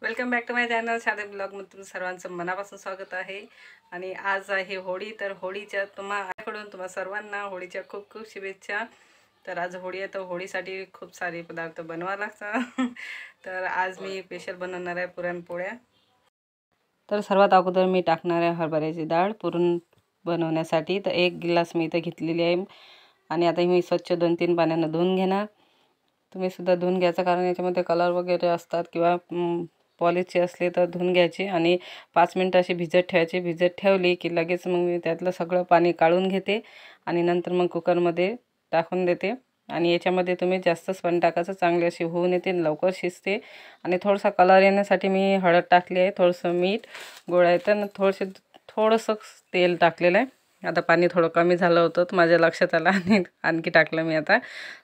Welcome back to my channel साधे ब्लॉगमध्ये तुमचं सर्वांचं मनापासून स्वागत आहे. आणि आज आहे होळी, तर होळीच्या तुम्हा सर्वांना होळीच्या खूप खूप शुभेच्छा. तर आज होळी आहे, तर होळीसाठी खूप सारे पदार्थ बनवावे लागतात. तर आज मी स्पेशल बनवणार आहे पुरणपोळ्या. तर सर्वात अगोदर मी टाकणार आहे हरभऱ्याची डाळ पुरण बनवण्यासाठी. तर 1 गिलास मी इथं घेतलेली आहे आणि आता मी स्वच्छ 2-3 पाण्यानं धुवून घेणार. तुम्ही सुद्धा धुवून घ्यायचं, कारण याच्यामध्ये कलर वगैरे असतात किंवा पॉलिशचे असले तर धुवून घ्यायचे आणि 5 मिनटं अशी भिजत ठेवायची. भिजत ठेवली की लगेच मग मी त्यातलं सगळं पाणी काढून घेते आणि नंतर मग कुकरमध्ये टाकून देते. आणि याच्यामध्ये तुम्ही जास्तच पाणी टाकायचं, चांगली अशी होऊन येते, लवकर शिजते. आणि थोडासा कलर येण्यासाठी मी हळद टाकली आहे, थोडंसं मीठ, गोळायचं, थोडंसं तेल टाकलेलं आहे. आता पाणी थोडं कमी झालं होतं तर माझ्या लक्षात आलं आणि आणखी टाकलं मी आता.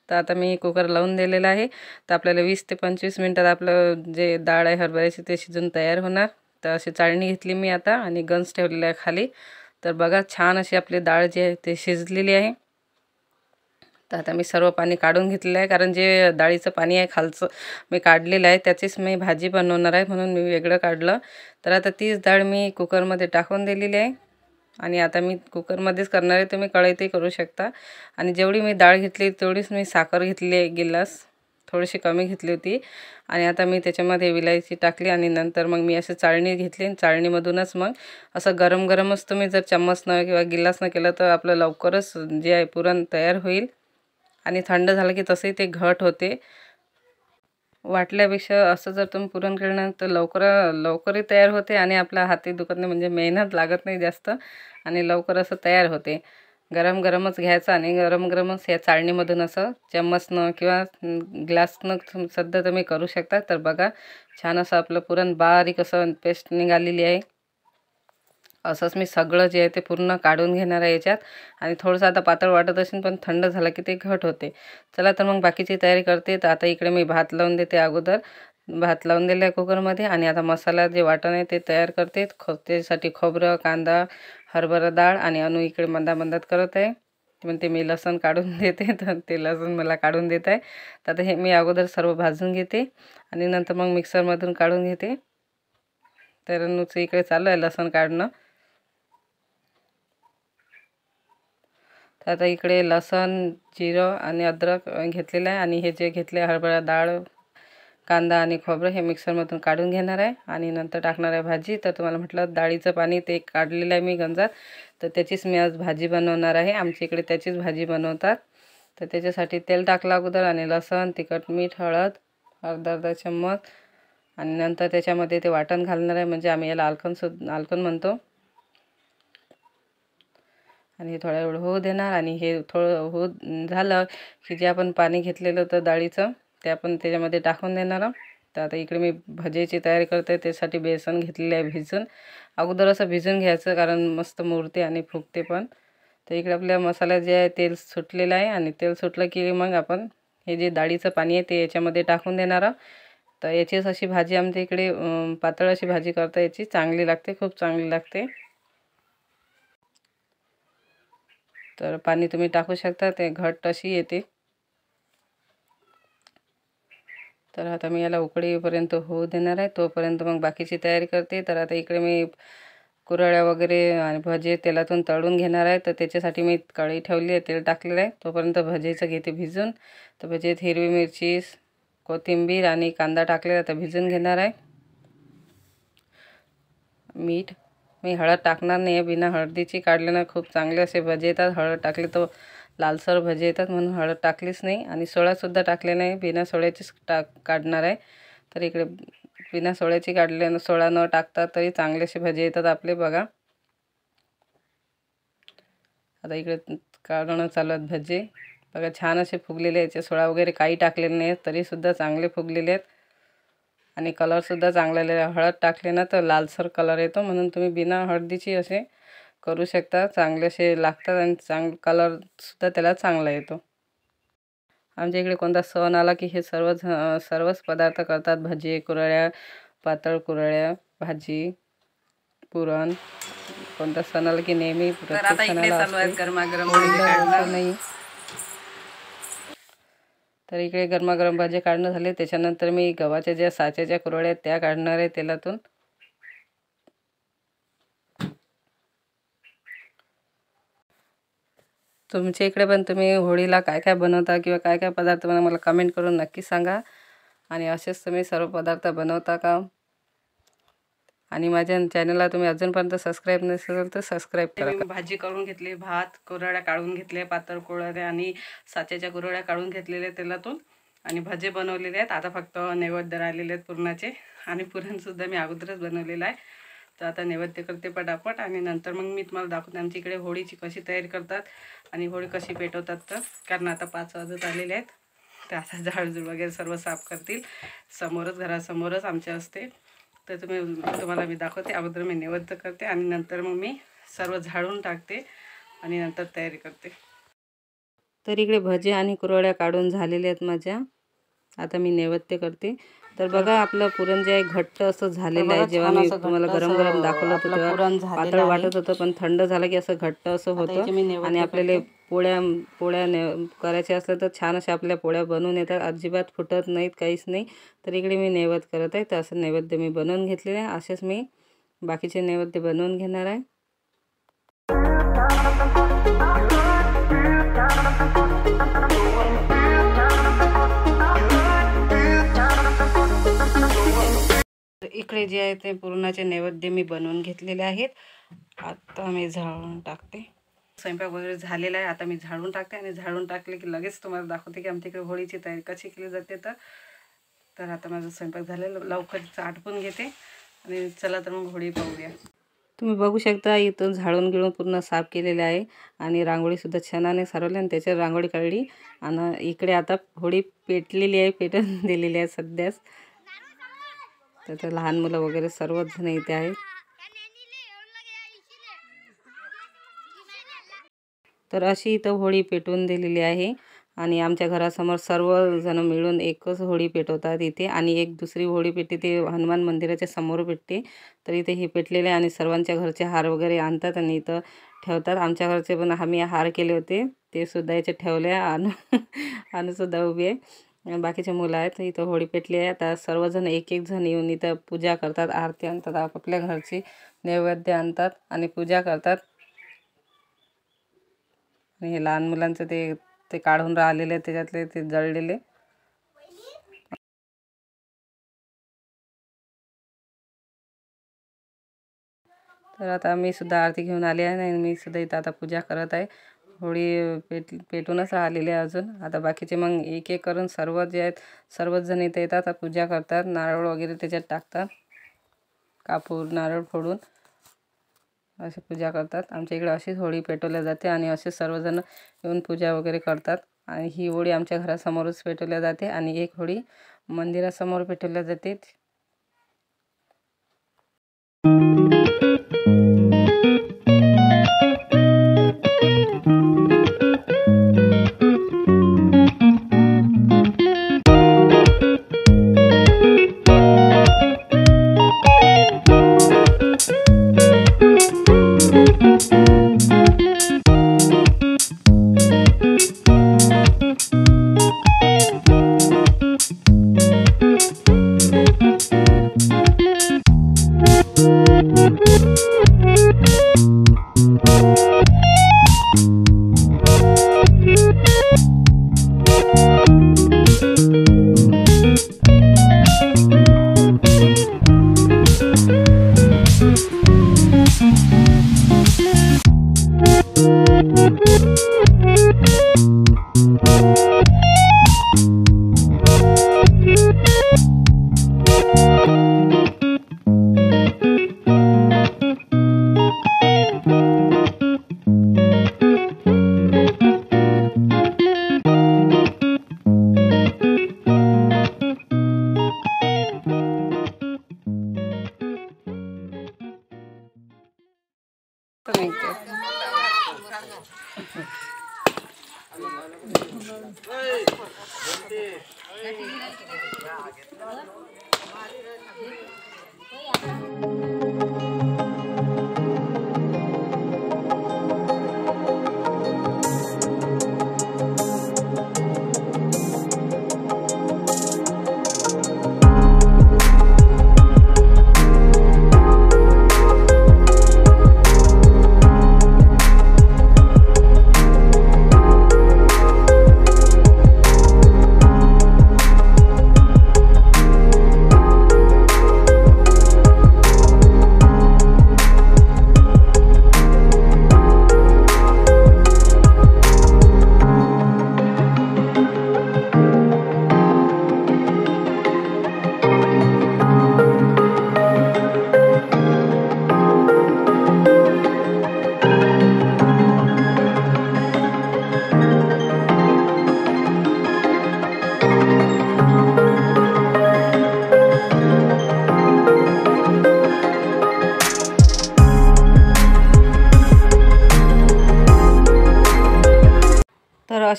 तर आता मी कुकर लावून दिलेला आहे. तर आपल्याला 20 ते 25 मिनटात आपलं जे डाळ आहे हरभऱ्याची ते शिजून तयार होणार. तर अशी चाळणी घेतली मी आता आणि गंज ठेवलेला आहे खाली. तर बघा, छान अशी आपली डाळ जी आहे ते शिजलेली आहे. तर आता मी सर्व पाणी काढून घेतलेलं आहे, कारण जे डाळीचं पाणी आहे खालचं मी काढलेलं आहे, त्याचीच मी भाजी बनवणार आहे म्हणून मी वेगळं काढलं. तर आता तीच डाळ मी कुकरमध्ये टाकून दिलेली आहे आणि आता मी कुकरमध्येच करणार आहे. तुम्ही कढईतही करू शकता. आणि जेवढी मी डाळ घेतली तेवढीच मी साखर घेतली आहे, गिलास, थोडीशी कमी घेतली होती. आणि आता मी त्याच्यामध्ये विलायची टाकली आणि नंतर मग मी अशी चाळणी घेतली आणि चाळणीमधूनच मग असं गरम गरमच तुम्ही जर चम्मचनं किंवा गिलासनं केलं तर आपलं लवकरच जे आहे पुरण तयार होईल. आणि थंड झालं की तसंही ते घट होते. वाटल्यापेक्षा असं जर तुम्ही पुरण केलं तर लवकरही तयार होते आणि आपला हातही दुखत नाही, म्हणजे मेहनत लागत नाही जास्त आणि लवकर असं तयार होते. गरम गरमच घ्यायचं आणि गरम गरमच या चाळणीमधून असं चम्मचनं किंवा ग्लासनं सध्या तुम्ही करू शकता. तर बघा, छान असं आपलं पुरण बारीक असं पेस्ट निघालेली आहे. असंच मी सगळं जे आहे ते पूर्ण काढून घेणार आहे याच्यात. आणि थोडंसं आता पातळ वाटत असेल पण थंड झालं की ते घट होते. चला तर मग बाकीची तयारी करते. तर आता इकडे मी भात लावून देते. अगोदर भात लावून दिला आहे कुकरमध्ये आणि आता मसाला जे वाटण आहे ते तयार करते. त्यासाठी खोबरं, कांदा, हरभरा डाळ आणि अनु इकडे मंदात करत आहे. म्हणते मी लसूण काढून देते, तर ते लसूण मला काढून देत आहे. तर आता हे मी अगोदर सर्व भाजून घेते आणि नंतर मग मिक्सरमधून काढून घेते. तर अनुचं इकडे चालू आहे लसूण काढणं. तर आता इकडे लसूण, जिरं आणि अद्रक घेतलेलं आहे आणि हे जे घेतले हरभरा डाळ, कांदा आणि खोबरं हे मिक्सरमधून काढून घेणार आहे आणि नंतर टाकणार आहे भाजी. तर तुम्हाला म्हटलं डाळीचं पाणी ते काढलेलं आहे मी गंजात, तर त्याचीच मी आज भाजी बनवणार आहे. आमच्या इकडे त्याचीच भाजी बनवतात. तर त्याच्यासाठी तेल टाकलं अगोदर आणि लसूण, तिखट, मीठ, हळद अर्धा चम्मच आणि नंतर त्याच्यामध्ये ते वाटण घालणार आहे, म्हणजे आम्ही याला आलकण म्हणतो. आणि हे थोड्या वेळ होऊ देणार आणि हे थोडं झालं की जे आपण पाणी घेतलेलं होतं डाळीचं ते आपण त्याच्यामध्ये टाकून देणार. तर आता इकडे मी भजीची तयारी करते. त्यासाठी बेसन घेतलेलं आहे भिजून. अगोदर असं भिजून घ्यायचं, कारण मस्त मुरते आणि फुगते पण. तर इकडे आपल्या मसाला जे आहे तेल सुटलेलं आहे आणि तेल सुटलं की मग आपण हे जे डाळीचं पाणी आहे ते याच्यामध्ये टाकून देणार. तर याचीच अशी भाजी आमच्या इकडे पातळ अशी भाजी करता, याची चांगली लागते, खूप चांगली लागते. तर पाणी तुम्ही टाकू शकता, ते घट अशी येते. तर आता मी याला उकळी येईपर्यंत होऊ देणार आहे, तोपर्यंत मग बाकीची तयारी करते. तर आता इकडे मी कुरड्या वगैरे आणि भजे तेलातून तळून घेणार आहे. तर त्याच्यासाठी मी कढई ठेवली आहे, तेल टाकलेलं आहे. तोपर्यंत भजीचं घेते भिजून. तर भजीत हिरवी मिरची, कोथिंबीर आणि कांदा टाकलेला तर भिजून घेणार आहे. मीठ, मी हळद टाकणार नाही आहे, बिना हळदीची काढल्यानं खूप चांगले असे भजे येतात. हळद टाकले तर लालसर भजे येतात म्हणून हळद टाकलीच नाही. आणि सोळासुद्धा टाकले नाही, बिना सोळ्याचीच काढणार आहे. तर इकडे बिना सोळ्याची काढल्यानं, सोळा न टाकता तरी चांगलेसे भजे येतात आपले. बघा, आता इकडे काढणं चालू आहेत भजे. बघा, छान असे फुगलेले आहेत. याचे सोळा वगैरे काही टाकलेले नाही तरीसुद्धा चांगले फुगलेले आहेत आणि कलरसुद्धा चांगला आलेला आहे. हळद टाकले ना तर लालसर कलर येतो, म्हणून तुम्ही बिना हळदीची असे करू शकता. चांगले असे लागतात आणि कलरसुद्धा त्याला चांगला येतो. आमच्या इकडे कोणता सण आला की हे सर्वच पदार्थ करतात. भजी, कुरड्या, पातळ कुरड्या, भाजी, पुरण. कोणता सण आला की नेहमी प्रत्येक सणाला असते, गरमागरम होळीला असं नाही. तर इकडे गरमागरम भाजी काढणं झाले. त्याच्यानंतर मी गव्हाच्या ज्या साच्याच्या कुरवड्या आहेत त्या काढणार आहे तेलातून. तुमच्या इकडे पण तुम्ही होळीला काय काय बनवता किंवा काय काय पदार्थ बनवता मला कमेंट करून नक्की सांगा. आणि असेच तुम्ही सर्व पदार्थ बनवता का? आणि माझ्या चॅनलला तुम्ही अजूनपर्यंत सबस्क्राईब नसेल तर सबस्क्राईब करा. मी भाजी करून घेतली, भात कुरवड्या काढून घेतले, पातळ कुरवड्या आणि साच्याच्या कुरवड्या काढून घेतलेल्या तेलातून आणि भाजी बनवलेले आहेत. आता फक्त नैवेद्य राहिलेले आहेत पुरणाचे आणि पुरणसुद्धा मी अगोदरच बनवलेलं आहे. तर आता नैवेद्य करते पटापट आणि नंतर मग मी तुम्हाला दाखवते आमच्या इकडे होळीची कशी तयारी करतात आणि होळी कशी पेटवतात. तर कारण आता 5 वाजत आलेले आहेत. तर आता झाडझूड वगैरे सर्व साफ करतील. समोरच घरासमोरच आमच्या असते. तर तुम्हाला मी दाखवते. अगोदर मी नैवेद्य करते आणि नंतर मग मी सर्व झाडून टाकते आणि नंतर तयारी करते. तर इकडे भजी आणि कुरवड्या काढून झालेल्या आहेत माझ्या. आता मी नैवेद्य करते. तर बघा आपलं पुरण जे आहे घट्ट असं झालेलं आहे. जेव्हा मी तुम्हाला गरम गरम दाखवलं होतं तेव्हा पातळ वाटत होतं, पण थंड झालं की असं घट्ट असं होतं. आणि आपल्याला पोळ्या करायच्या असल्या तर छान अशा आपल्या पोळ्या बनवून येतात, अजिबात फुटत नाहीत, काहीच नाही. तर इकडे मी नैवेद्य करत आहे. तर असं नैवेद्य मी बनवून घेतलेलं आहे. असेच मी बाकीचे नैवेद्य बनवून घेणार आहे. इकडे जे आहे ते पुरणाचे नैवेद्य मी बनवून घेतलेले आहेत. आता मी झाडून टाकते. स्वयंपाक वगैरे झालेला आहे. आता मी झाडून टाकते आणि झाडून टाकले की लगेच तुम्हाला दाखवते की आमच्या इकडे होळीची तयारी कशी केली जाते. तर आता माझा स्वयंपाक झालेला, लवकरच आटपून घेते आणि चला तर मग होळी पाहूया. तुम्ही बघू शकता इथून झाडून गिळून पूर्ण साफ केलेले आहे आणि रांगोळीसुद्धा छानाने सारवली आणि त्याच्यावर रांगोळी काढली. आणि इकडे आता होळी पेटलेली आहे, पेटून दिलेली आहे सध्याच. तर लहान मुलं वगैरे सर्वच जण इथे आहेत. तर अशी इथं होळी पेटवून दिलेली आहे आणि आमच्या घरासमोर सर्वजण मिळून एकच होळी पेटवतात इथे. आणि एक दुसरी होळी पेटते ते हनुमान मंदिराच्या समोर पेटते. तर इथे हे पेटलेले आणि सर्वांच्या घरचे हार वगैरे आणतात आणि इथं ठेवतात. आमच्या घरचे पण आम्ही हार केले होते, ते सुद्धा याचे ठेवले. अनुसुद्धा उभी आहे. बाकीचे मुलं आहेत. इथं होळी पेटली आहे. आता सर्वजण एक एक जण येऊन इथं पूजा करतात, आरती आणतात, आपापल्या घरची नैवेद्य आणतात आणि पूजा करतात. आणि हे लहान मुलांचं ते काढून राहिलेले त्याच्यातले ते जळलेले. तर आता मी सुद्धा आरती घेऊन आली आहे आणि मी सुद्धा इथं आता पूजा करत आहे. होळी पेटूनच राहिलेली आहे अजून. आता बाकीचे मग एक एक करून सर्व जे आहेत सर्वच जण इथे येतात, पूजा करतात, नारळ वगैरे त्याच्यात टाकतात, कापूर नारळ फोडून अशी पूजा करतात. आमच्या इकडे अशीच होळी पेटवल्या जाते आणि असे सर्वजण येऊन पूजा वगैरे करतात. आणि ही होळी आमच्या घरासमोरच पेटवल्या जाते आणि एक होळी मंदिरासमोर पेटवल्या जाते.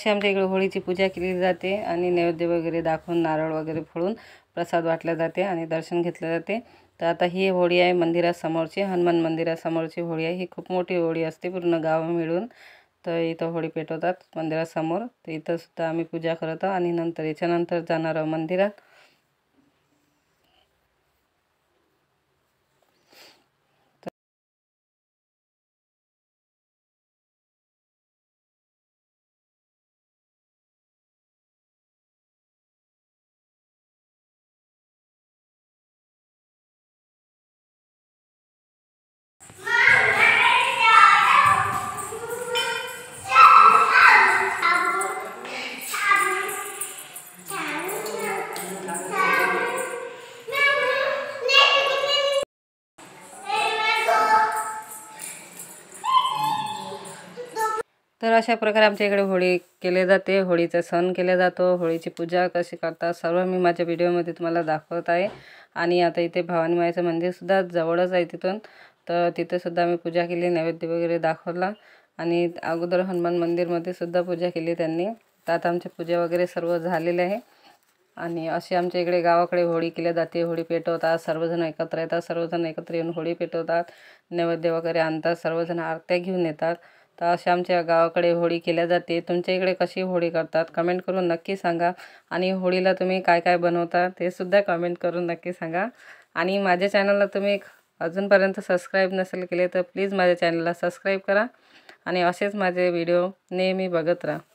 अशी आमच्या इकडे होळीची पूजा केली जाते आणि नैवेद्य वगैरे दाखवून नारळ वगैरे फोडून प्रसाद वाटला जाते आणि दर्शन घेतले जाते। तर आता ही होळी आहे मंदिरासमोरची, हनुमान मंदिरासमोरची होळी आहे। ही खूप मोठी होळी असते, पूर्ण गाव मिळून। तर इथं होळी पेटवतात मंदिरासमोर। तर इथं सुद्धा आम्ही पूजा करत आहोत आणि नंतर याच्यानंतर जाणार आहोत मंदिरात। तर अशा प्रकारे आमच्या इकडे होळी केले जाते, होळीचा सण केला जातो। होळीची पूजा कशी करतात सर्व मी माझ्या व्हिडिओमध्ये तुम्हाला दाखवत आहे। आणि आता इथे भवानी माईचं मंदिरसुद्धा जवळच आहे तिथून, तर तिथे सुद्धा आम्ही पूजा केली, नैवेद्य वगैरे दाखवला आणि अगोदर हनुमान मंदिरमध्ये सुद्धा पूजा केली त्यांनी। तर आता आमची पूजा वगैरे सर्व झालेले आहे आणि अशी आमच्या इकडे गावाकडे होळी केली जाते। होळी पेटवतात, सर्वजण एकत्र येतात, सर्वजण एकत्र येऊन होळी पेटवतात, नैवेद्य वगैरे आणतात, सर्वजण आरत्या घेऊन येतात। तर अशा आमच्या गावाकडे होळी केल्या जाते। तुमच्या इकडे कशी होळी करतात कमेंट करून नक्की सांगा आणि होळीला तुम्ही काय काय बनवता ते सुद्धा कमेंट करून नक्की सांगा। आणि माझ्या चॅनलला तुम्ही अजूनपर्यंत सबस्क्राईब नसेल केले तर प्लीज माझ्या चॅनलला सबस्क्राईब करा आणि असेच माझे व्हिडिओ नेहमी बघत राहा।